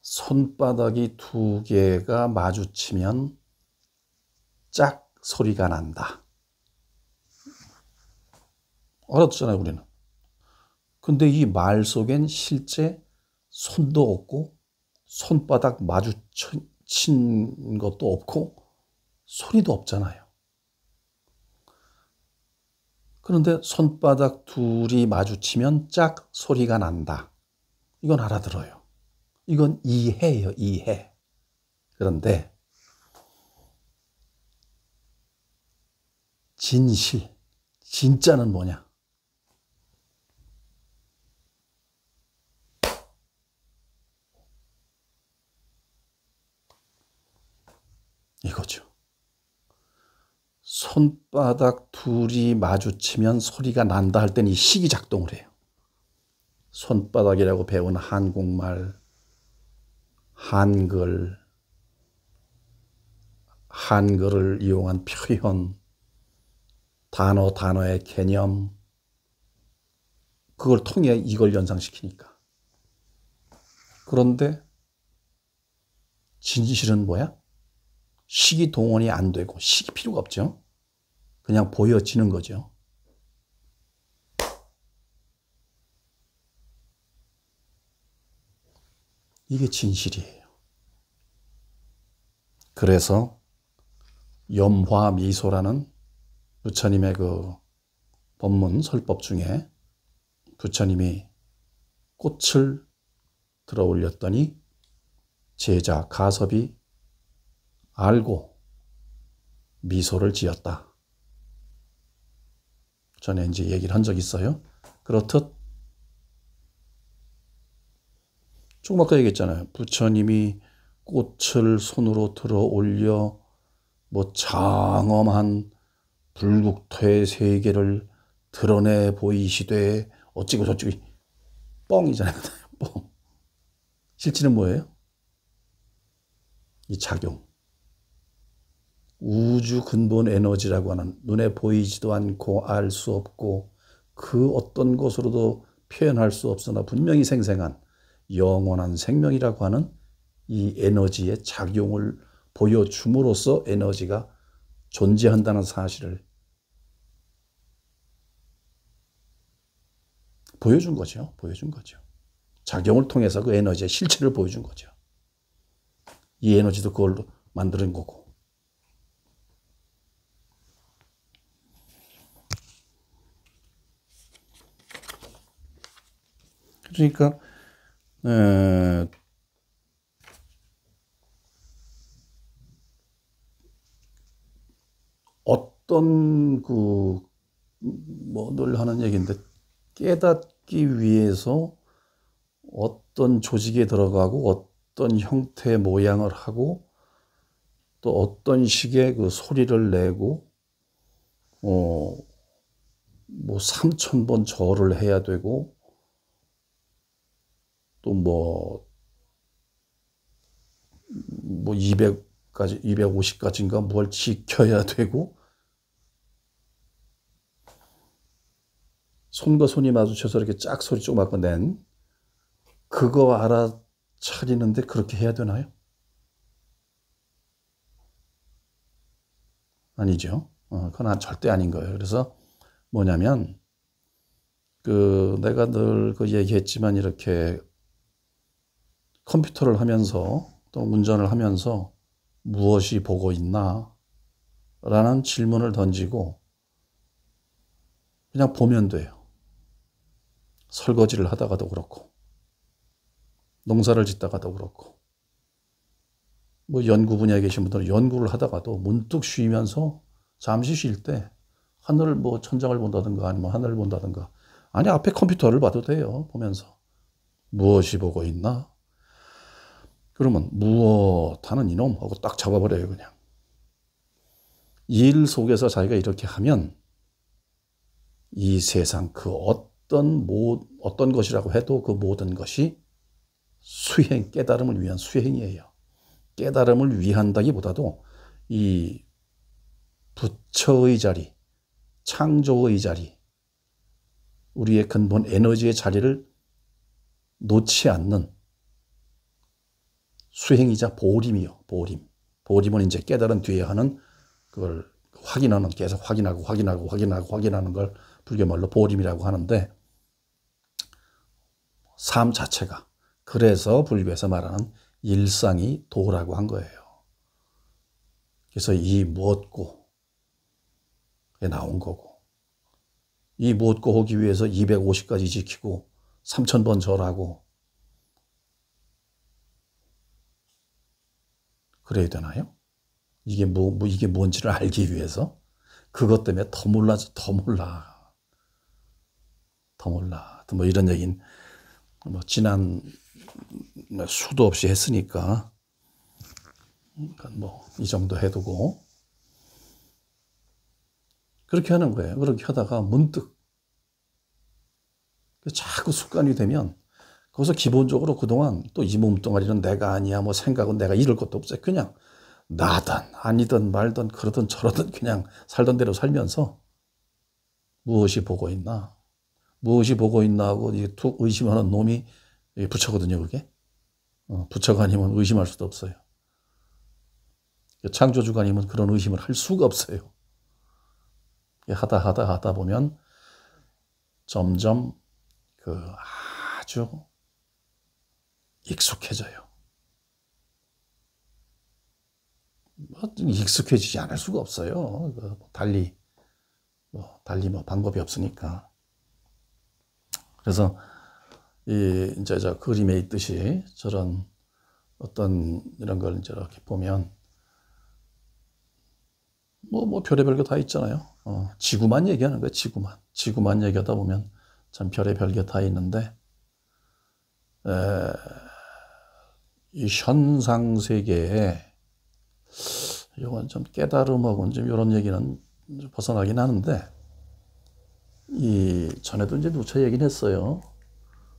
손바닥이 두 개가 마주치면 짝 소리가 난다. 알았잖아요, 우리는. 근데 이 말 속엔 실제 손도 없고 손바닥 마주친 것도 없고 소리도 없잖아요. 그런데 손바닥 둘이 마주치면 짝 소리가 난다. 이건 알아들어요. 이건 이해예요, 이해. 그런데 진짜는 뭐냐? 이거죠. 손바닥 둘이 마주치면 소리가 난다 할 때는 이 식이 작동을 해요. 손바닥이라고 배운 한국말, 한글을 이용한 표현, 단어의 개념, 그걸 통해 이걸 연상시키니까. 그런데 진실은 뭐야? 식이 동원이 안 되고 식이 필요가 없죠. 그냥 보여지는 거죠. 이게 진실이에요. 그래서 염화미소라는 부처님의 그 법문 설법 중에 부처님이 꽃을 들어 올렸더니 제자 가섭이 알고 미소를 지었다. 전에 이제 얘기를 한 적이 있어요. 그렇듯 조금 아까 얘기했잖아요. 부처님이 꽃을 손으로 들어 올려 뭐 장엄한 불국토의 세계를 드러내 보이시되 어찌고 저찌고 뻥이잖아요. 뻥. 실질은 뭐예요? 이 작용. 우주 근본 에너지라고 하는 눈에 보이지도 않고 알 수 없고 그 어떤 것으로도 표현할 수 없으나 분명히 생생한 영원한 생명이라고 하는 이 에너지의 작용을 보여줌으로써 에너지가 존재한다는 사실을 보여준 거죠. 작용을 통해서 그 에너지의 실체를 보여준 거죠. 이 에너지도 그걸로 만드는 거고. 그러니까 어떤 뭐 늘 하는 얘기인데 깨닫기 위해서 어떤 조직에 들어가고 어떤 형태의 모양을 하고 또 어떤 식의 그 소리를 내고 뭐 3,000번 절을 해야 되고 또 뭐 200까지 250까지인가 뭘 지켜야 되고 손과 손이 마주쳐서 이렇게 짝 소리 조그맣게 낸 그거 알아차리는데 그렇게 해야 되나요? 아니죠. 그건 절대 아닌 거예요. 그래서 뭐냐면 내가 늘 얘기했지만 이렇게 컴퓨터를 하면서 또 운전을 하면서 무엇이 보고 있나? 라는 질문을 던지고 그냥 보면 돼요. 설거지를 하다가도 그렇고 농사를 짓다가도 그렇고 뭐 연구 분야에 계신 분들은 연구를 하다가도 문득 쉬면서 잠시 쉴 때 하늘을 뭐 천장을 본다든가 아니면 하늘을 본다든가 아니 앞에 컴퓨터를 봐도 돼요. 보면서 무엇이 보고 있나? 그러면 무엇 하는 이놈 하고 딱 잡아버려요. 그냥 일 속에서 자기가 이렇게 하면 이 세상 그 어떤 것이라고 해도 그 모든 것이 깨달음을 위한 수행이에요. 깨달음을 위한다기보다도 이 부처의 자리, 창조의 자리, 우리의 근본 에너지의 자리를 놓지 않는 수행이자 보림이요. 보림. 보림은 이제 깨달은 뒤에 하는 그걸 확인하는, 계속 확인하는 걸 불교말로 보림이라고 하는데, 삶 자체가 그래서 불교에서 말하는 일상이 도라고 한 거예요. 그래서 이 무엇고에 나온 거고, 이 무엇고 하기 위해서 250가지 지키고 3000번 절하고 그래야 되나요? 이게 이게 뭔지를 알기 위해서 그것 때문에 더 몰라. 뭐 이런 얘기는 뭐 지난 수도 없이 했으니까 뭐 이 정도 해두고 그렇게 하는 거예요. 그렇게 하다가 문득 자꾸 습관이 되면 거기서 기본적으로 그동안 또 이 몸뚱아리는 내가 아니야 뭐 생각은 내가 이럴 것도 없어요. 그냥 나든 아니든 말든 그러든 저러든 그냥 살던 대로 살면서 무엇이 보고 있나 하고 툭 의심하는 놈이 부처거든요. 그게 부처가 아니면 의심할 수도 없어요. 창조주가 아니면 그런 의심을 할 수가 없어요. 하다 보면 점점 아주 익숙해져요. 익숙해지지 않을 수가 없어요. 달리 방법이 없으니까. 그래서 이제 저 그림에 있듯이 저런 어떤 이런 걸 이제 이렇게 보면 뭐 별의별 게 다 있잖아요. 지구만 얘기하는 거예요. 지구만 얘기하다 보면 참 별의별 게 다 있는데 이 현상 세계에 이건 좀 깨달음하고는 좀 이런 얘기는 벗어나긴 하는데 이 전에도 이제 누차 얘기는 했어요.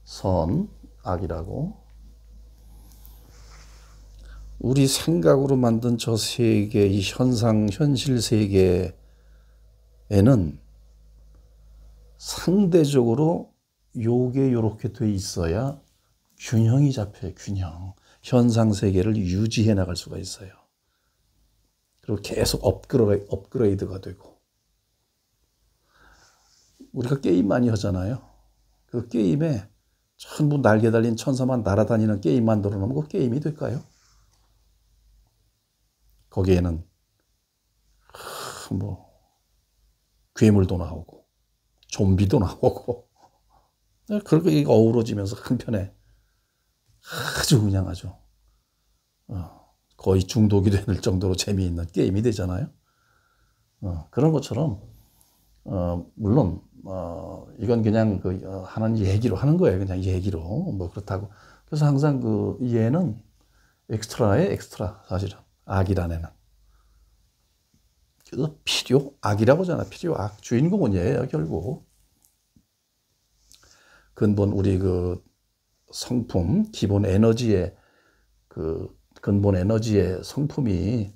선, 악이라고. 우리 생각으로 만든 저 세계, 이 현실 세계에는 상대적으로 요게 요렇게 돼 있어야 균형이 잡혀요. 균형. 현상 세계를 유지해 나갈 수가 있어요. 그리고 계속 업그레이드가 되고. 우리가 게임 많이 하잖아요. 그 게임에 전부 날개 달린 천사만 날아다니는 게임 만들어 놓으면 그 게임이 될까요? 거기에는 뭐 괴물도 나오고 좀비도 나오고 그렇게 어우러지면서 한편에 아주 그냥 거의 중독이 될 정도로 재미있는 게임이 되잖아요. 그런 것처럼 물론 이건 그냥 하는 얘기로 하는 거예요. 그냥 얘기로 뭐 그렇다고. 그래서 항상 얘는 엑스트라에 엑스트라 사실은 악이라는 그래서 필요 악이라고 하잖아. 필요 악 주인공은 얘예요. 결국 근본 우리 성품 기본 에너지의 근본 에너지의 성품이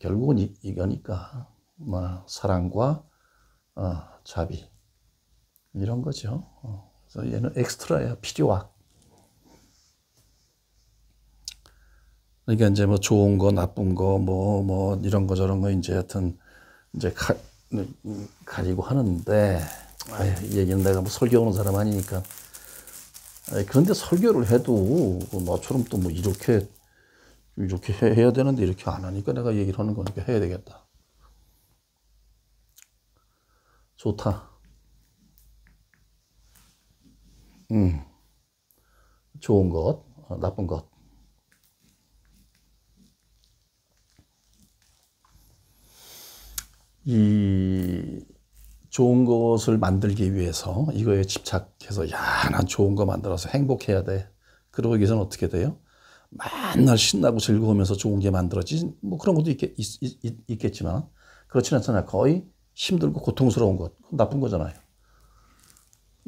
결국은 이거니까 뭐 사랑과 자비 이런 거죠. 그래서 얘는 엑스트라야. 필요악. 그러니까 이제 뭐 좋은 거 나쁜 거 뭐 이런 거 저런 거 이제 하여튼 이제 가리고 하는데 이 얘기는 내가 뭐 설교하는 사람 아니니까. 그런데 설교를 해도 너처럼 또 뭐 이렇게 해야 되는데 이렇게 안 하니까 내가 얘기를 하는 거니까 해야 되겠다. 좋다. 좋은 것, 나쁜 것. 이 좋은 것을 만들기 위해서 이거에 집착해서 야, 난 좋은 거 만들어서 행복해야 돼. 그러기 위해서는 어떻게 돼요? 맨날 신나고 즐거우면서 좋은 게 만들어지. 뭐 그런 것도 있겠지만 그렇지는 않잖아요. 거의 힘들고 고통스러운 것. 그건 나쁜 거잖아요.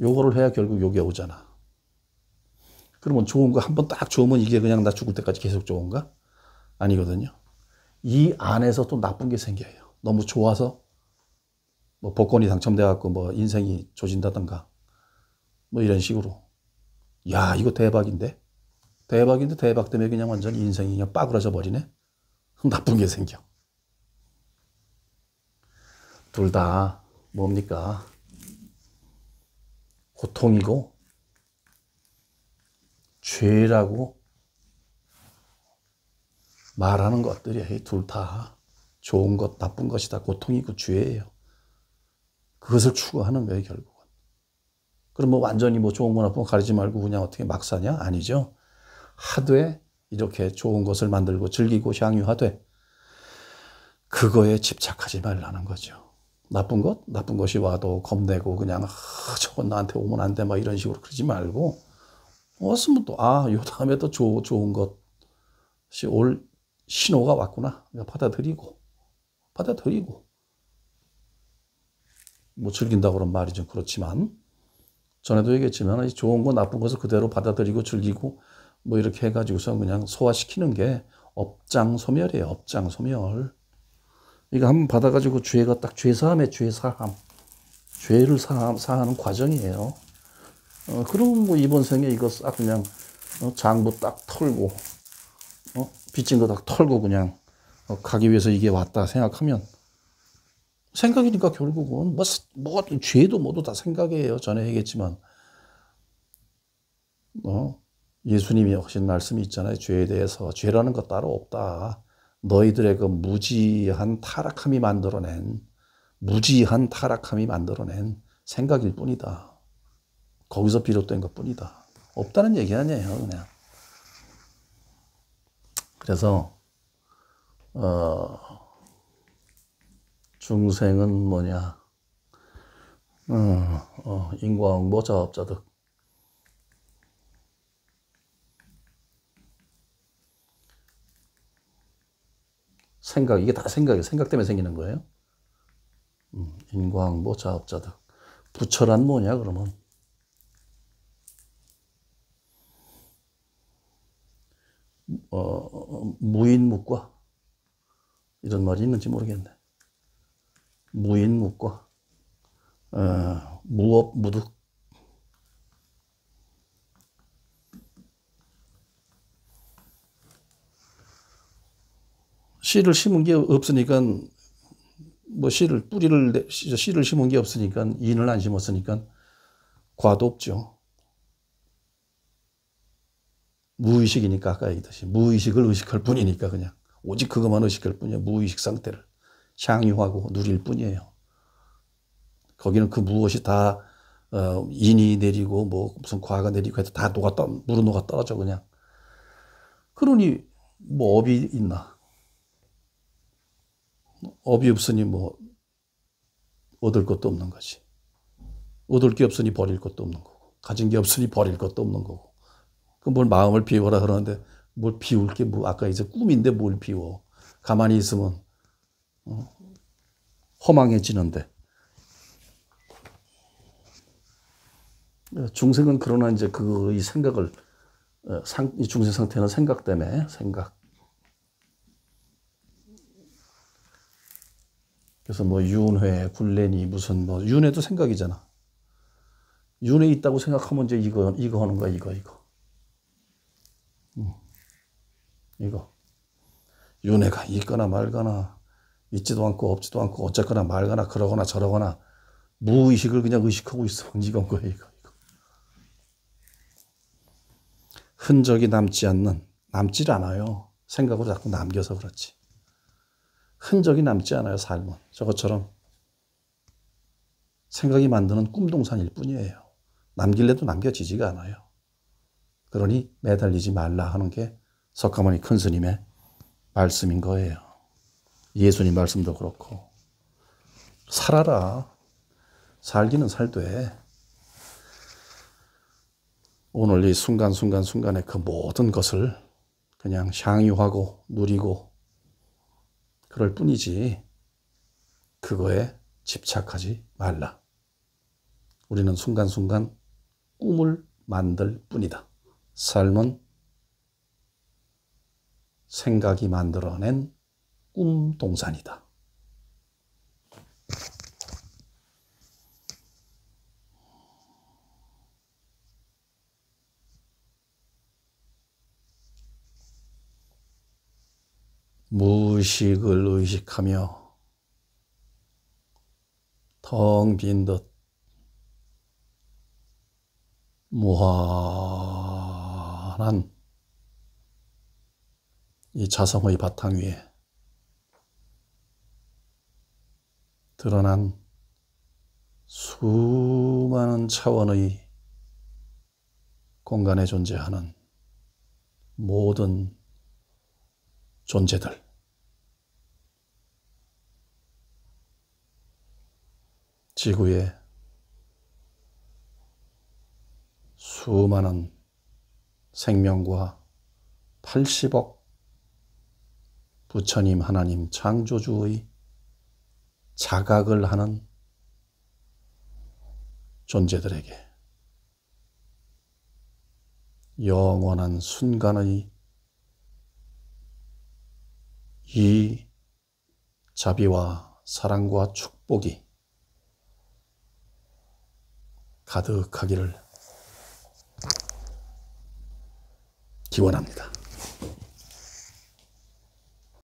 요거를 해야 결국 요게 오잖아. 그러면 좋은 거 한 번 딱 좋으면 이게 그냥 나 죽을 때까지 계속 좋은가? 아니거든요. 이 안에서 또 나쁜 게 생겨요. 너무 좋아서 뭐 복권이 당첨돼갖고 뭐 인생이 조진다던가 뭐 이런 식으로. 야, 이거 대박인데? 대박인데 대박 때문에 그냥 완전 인생이 그냥 빠그라져 버리네? 나쁜 게 생겨. 둘 다 뭡니까? 고통이고 죄라고 말하는 것들이 둘 다 좋은 것, 나쁜 것이다. 고통이고 죄예요. 그것을 추구하는 거예요, 결국은. 그럼 뭐 완전히 뭐 좋은 거 나쁜 거 가리지 말고 그냥 어떻게 막 사냐? 아니죠. 하되 이렇게 좋은 것을 만들고 즐기고 향유하되 그거에 집착하지 말라는 거죠. 나쁜 것? 나쁜 것이 와도 겁내고 그냥 저건 나한테 오면 안 돼 막 이런 식으로 그러지 말고 왔으면 또 요 다음에 또 좋은 것이 올 신호가 왔구나. 받아들이고 뭐 즐긴다고 그런 말이 좀 그렇지만 전에도 얘기했지만 좋은 거 나쁜 것을 그대로 받아들이고 즐기고 뭐 이렇게 해가지고서 그냥 소화시키는 게 업장소멸이에요. 업장소멸. 이거 한번 받아가지고 죄가 딱 죄사함에 죄사함. 죄를 사하는 과정이에요. 그럼 뭐 이번 생에 이거 싹 그냥 장부 딱 털고 빚진 거 딱 털고 그냥 가기 위해서 이게 왔다 생각하면 생각이니까 결국은 뭐 죄도 모두 다 생각이에요. 전에 얘기했지만 예수님이 하신 말씀이 있잖아요. 죄에 대해서 죄라는 것 따로 없다. 너희들의 그 무지한 타락함이 만들어낸 생각일 뿐이다. 거기서 비롯된 것 뿐이다. 없다는 얘기 아니에요, 그냥. 그래서, 중생은 뭐냐, 인과응보 자업자득. 생각, 이게 다 생각이에요. 생각 때문에 생기는 거예요. 인과응보 자업자득. 부처란 뭐냐, 그러면? 무인묵과 이런 말이 있는지 모르겠네. 무인묵과 무업무득. 씨를 심은 게 없으니까 뭐 씨를 심은 게 없으니까 인을 안 심었으니까 과도 없죠. 무의식이니까 아까 얘기했듯이 무의식을 의식할 뿐이니까 그냥 오직 그것만 의식할 뿐이에요. 무의식 상태를 향유하고 누릴 뿐이에요. 거기는 그 무엇이 다 인이 내리고 뭐 무슨 과가 내리고 해도 다 물은 녹아 떨어져 그냥. 그러니 뭐 업이 있나? 업이 없으니 뭐 얻을 것도 없는 거지. 얻을 게 없으니 버릴 것도 없는 거고 가진 게 없으니 버릴 것도 없는 거고. 뭘 마음을 비워라 그러는데 뭘 비울 게 뭐 아까 이제 꿈인데 뭘 비워. 가만히 있으면 허망해지는데. 중생은 그러나 이제 이 생각을 이 중생 상태는 생각 때문에 생각. 그래서 뭐 윤회, 굴레니 무슨 뭐 윤회도 생각이잖아. 윤회 있다고 생각하면 이제 이거 하는 거야 이거. 이거 윤회가 있거나 말거나 있지도 않고 없지도 않고 어쨌거나 말거나 그러거나 저러거나 무의식을 그냥 의식하고 있어. 이건 거야 이거. 흔적이 남질 않아요. 생각으로 자꾸 남겨서 그렇지. 흔적이 남지 않아요. 삶은 저것처럼 생각이 만드는 꿈동산일 뿐이에요. 남길래도 남겨지지가 않아요. 그러니 매달리지 말라 하는 게 석가모니 큰 스님의 말씀인 거예요. 예수님 말씀도 그렇고 살아라. 살기는 살되 오늘 이 순간순간순간의 그 모든 것을 그냥 향유하고 누리고 그럴 뿐이지 그거에 집착하지 말라. 우리는 순간순간 꿈을 만들 뿐이다. 삶은 생각이 만들어낸 꿈동산이다. 무의식을 의식하며 텅 빈 듯 무한한 이 자성의 바탕 위에 드러난 수많은 차원의 공간에 존재하는 모든 존재들, 지구에 수많은 생명과 80억 부처님 하나님 창조주의 자각을 하는 존재들에게 영원한 순간의 이 자비와 사랑과 축복이 가득하기를 기원합니다.